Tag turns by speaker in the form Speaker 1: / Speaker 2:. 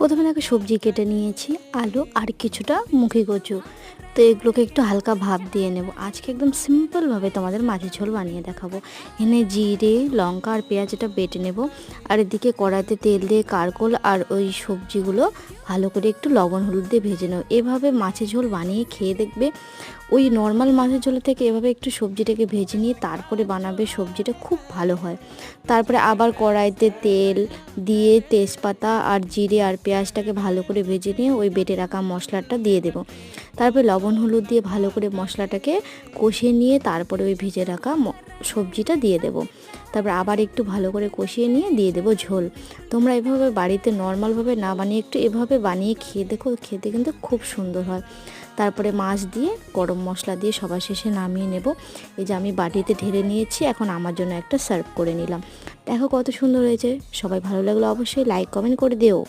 Speaker 1: প্রথমে দেখো সবজি কেটে নিয়েছি, আলু আর কিছুটা মুখি কচু। তো এগুলোকে একটু হালকা ভাপ দিয়ে নেব। আজকে একদম সিম্পলভাবে তোমাদের মাছের ঝোল বানিয়ে দেখাবো। এনে জিরে, লঙ্কা আর পেঁয়াজ এটা বেটে নেব। আর এদিকে কড়াইতে তেল দিয়ে কারকোল আর ওই সবজিগুলো ভালো করে একটু লবণ হলুদ দিয়ে ভেজে নেব। এভাবে মাছের ঝোল বানিয়ে খেয়ে দেখবে, ওই নর্মাল মাছের ঝোলের থেকে এভাবে একটু সবজিটাকে ভেজে নিয়ে তারপরে বানাবে, সবজিটা খুব ভালো হয়। তারপরে আবার কড়াইতে তেল দিয়ে তেজপাতা আর জিরে আর পেঁয়াজটাকে ভালো করে ভেজে নিয়ে ওই বেটে রাখা মশলাটা দিয়ে দেব। তারপরে লবণ হলুদ দিয়ে ভালো করে মশলাটাকে কষিয়ে নিয়ে তারপরে ওই ভেজে রাখা সবজিটা দিয়ে দেব। তারপর আবার একটু ভালো করে কষিয়ে নিয়ে দিয়ে দেবো ঝোল। তোমরা এভাবে বাড়িতে নর্মালভাবে না বানিয়ে একটু এভাবে বানিয়ে খেয়ে দেখো, খেতে কিন্তু খুব সুন্দর হয়। তারপরে মাছ দিয়ে গরম মশলা দিয়ে সবার শেষে নামিয়ে নেব। এই যে আমি বাটিতে ঢেলে নিয়েছি, এখন আমার জন্য একটা সার্ভ করে নিলাম। দেখো কত সুন্দর হয়েছে। সবাই ভালো লাগলো অবশ্যই লাইক কমেন্ট করে দিও।